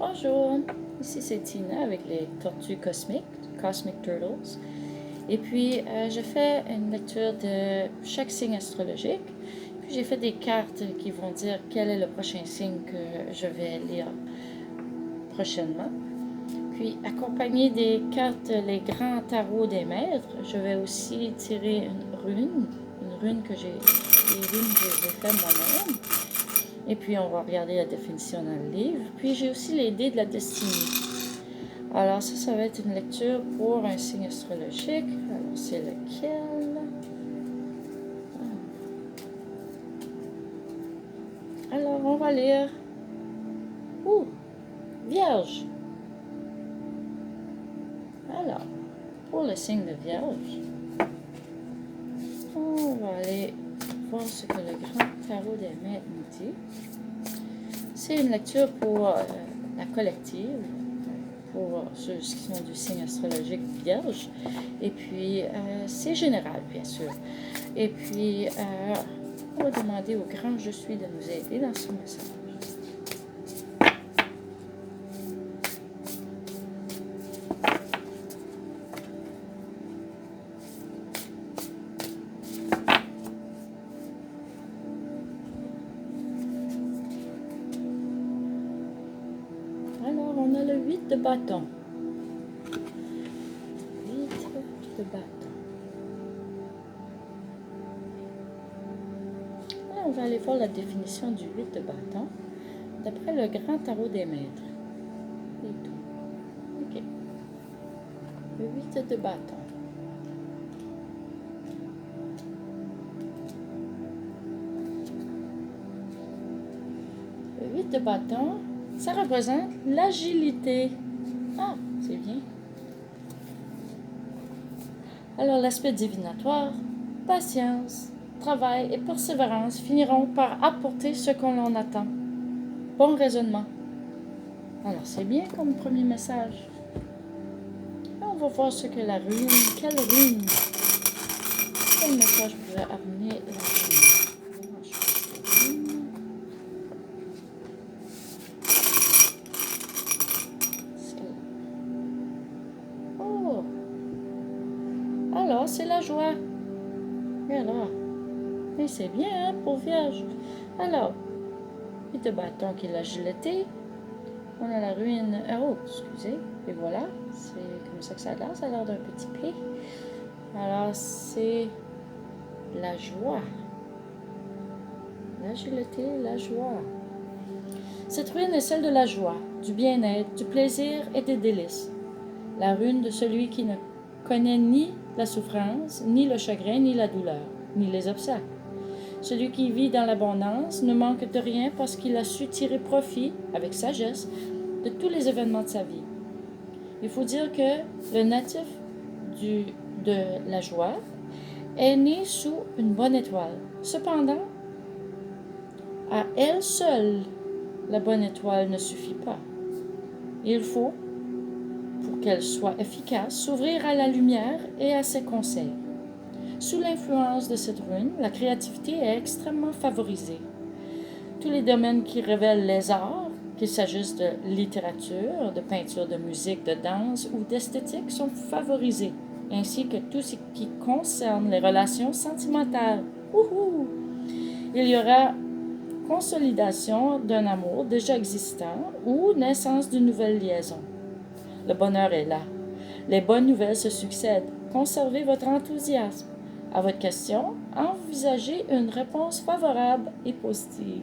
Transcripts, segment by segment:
Bonjour, ici c'est Tina avec les tortues cosmiques, Cosmic Turtles. Et puis, je fais une lecture de chaque signe astrologique. Puis, j'ai fait des cartes qui vont dire quel est le prochain signe que je vais lire prochainement. Puis, accompagné des cartes Les Grands Tarots des Maîtres, je vais aussi tirer une rune que j'ai fait moi-même. Et puis, on va regarder la définition dans le livre. Puis, j'ai aussi les dés de la destinée. Alors, ça va être une lecture pour un signe astrologique. Alors, c'est lequel? Alors, on va lire. Vierge. Alors, pour le signe de Vierge, on va aller voir ce que le grand tarot des maîtres nous dit. C'est une lecture pour la collective, pour ceux qui sont du signe astrologique Vierge. Et puis, c'est général, bien sûr. Et puis, on va demander au grand Je suis de nous aider dans ce message. Alors, on a le 8 de bâton. 8 de bâton. Là, on va aller voir la définition du 8 de bâton d'après le grand tarot des maîtres. Et tout. OK. Le 8 de bâton. Le 8 de bâton, ça représente l'agilité. Ah, c'est bien. Alors, l'aspect divinatoire, patience, travail et persévérance finiront par apporter ce qu'on en attend. Bon raisonnement. Alors, c'est bien comme premier message. On va voir ce que la rune, quel message pourrait amener la rune. Oh! Alors, c'est la joie. Et alors? Mais c'est bien, hein, pour Vierge. Alors, 8 de bâton qui est l'agilité. On a la ruine. Oh, excusez. Et voilà. C'est comme ça que ça a l'air. Ça a l'air d'un petit P. Alors, c'est la joie. L'agilité, la joie. Cette rune est celle de la joie, du bien-être, du plaisir et des délices. La rune de celui qui ne connaît ni la souffrance, ni le chagrin, ni la douleur, ni les obstacles. Celui qui vit dans l'abondance ne manque de rien parce qu'il a su tirer profit, avec sagesse, de tous les événements de sa vie. Il faut dire que le natif de la joie est né sous une bonne étoile. Cependant, à elle seule, la bonne étoile ne suffit pas. Il faut, pour qu'elle soit efficace, s'ouvrir à la lumière et à ses conseils. Sous l'influence de cette rune, la créativité est extrêmement favorisée. Tous les domaines qui révèlent les arts, qu'il s'agisse de littérature, de peinture, de musique, de danse ou d'esthétique, sont favorisés, ainsi que tout ce qui concerne les relations sentimentales. Wouhou! Il y aura consolidation d'un amour déjà existant ou naissance d'une nouvelle liaison. Le bonheur est là. Les bonnes nouvelles se succèdent. Conservez votre enthousiasme. À votre question, envisagez une réponse favorable et positive.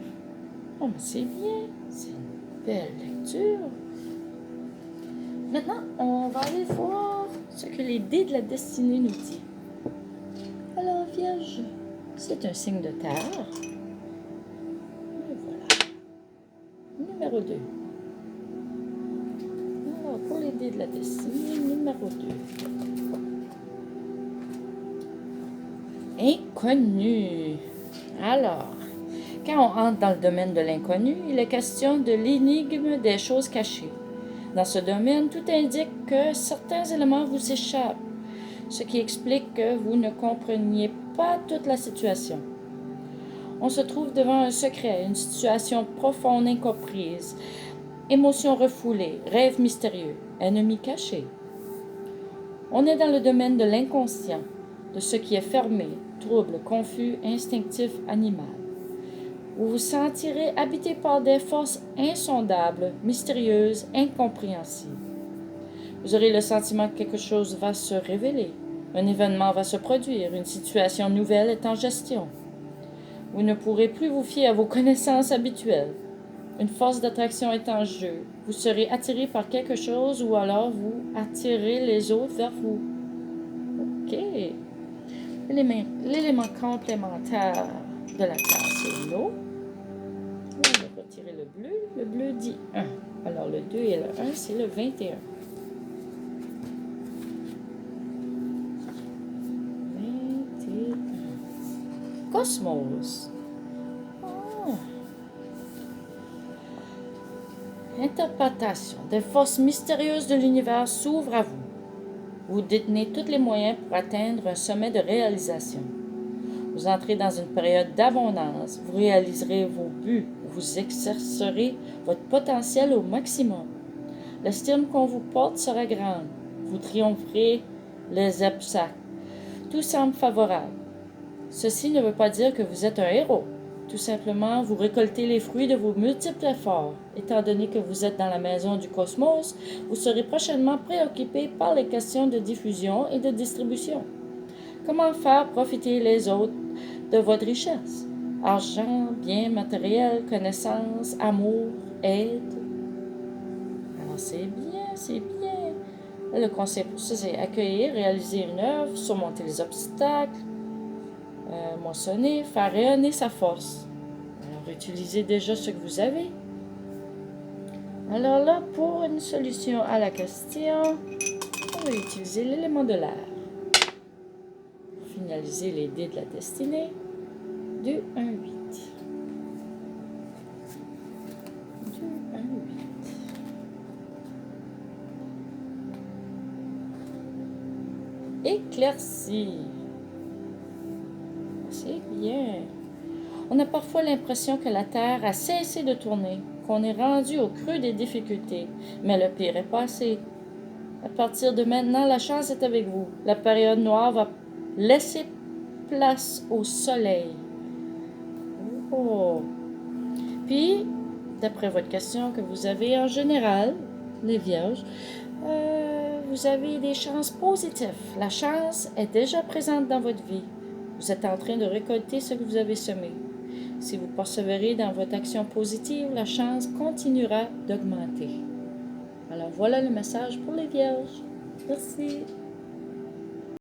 Oh, mais c'est bien. C'est une belle lecture. Maintenant, on va aller voir ce que les dés de la destinée nous disent. Alors, Vierge, c'est un signe de terre. Et voilà. Numéro 2. Alors, pour les dés de la destinée, numéro 2. Inconnu. Alors, quand on entre dans le domaine de l'inconnu, il est question de l'énigme des choses cachées. Dans ce domaine, tout indique que certains éléments vous échappent, ce qui explique que vous ne compreniez pas toute la situation. On se trouve devant un secret, une situation profonde incomprise. émotions refoulées, rêves mystérieux, ennemis cachés. On est dans le domaine de l'inconscient, de ce qui est fermé, trouble, confus, instinctif, animal. Vous vous sentirez habité par des forces insondables, mystérieuses, incompréhensibles. Vous aurez le sentiment que quelque chose va se révéler, un événement va se produire, une situation nouvelle est en gestion. Vous ne pourrez plus vous fier à vos connaissances habituelles. Une force d'attraction est en jeu. Vous serez attiré par quelque chose ou alors vous attirez les autres vers vous. OK. L'élément complémentaire de la Terre, c'est l'eau. On va retirer le bleu. Le bleu dit 1. Alors le 2 et le 1, c'est le 21. 21. Cosmos. Interprétation des forces mystérieuses de l'univers s'ouvre à vous. Vous détenez tous les moyens pour atteindre un sommet de réalisation. Vous entrez dans une période d'abondance. Vous réaliserez vos buts. Vous exercerez votre potentiel au maximum. L'estime qu'on vous porte sera grande. Vous triompherez les obstacles. Tout semble favorable. Ceci ne veut pas dire que vous êtes un héros. Tout simplement, vous récoltez les fruits de vos multiples efforts. Étant donné que vous êtes dans la maison du cosmos, vous serez prochainement préoccupé par les questions de diffusion et de distribution. Comment faire profiter les autres de votre richesse? Argent, biens matériels, connaissances, amour, aide. Alors c'est bien, c'est bien. Le concept pour ça, c'est accueillir, réaliser une œuvre, surmonter les obstacles, moissonner, faire rayonner sa force. Alors, utilisez déjà ce que vous avez. Alors là, pour une solution à la question, on va utiliser l'élément de l'air. Pour finaliser les dés de la destinée, 2, 1, 8. 2, 1, 8. Éclairci. C'est bien. On a parfois l'impression que la Terre a cessé de tourner, qu'on est rendu au creux des difficultés, mais le pire est passé. À partir de maintenant, la chance est avec vous. La période noire va laisser place au soleil. Oh. Puis, d'après votre question que vous avez en général, les vierges, vous avez des chances positives. La chance est déjà présente dans votre vie. Vous êtes en train de récolter ce que vous avez semé. Si vous persévérez dans votre action positive, la chance continuera d'augmenter. Alors voilà le message pour les vierges. Merci.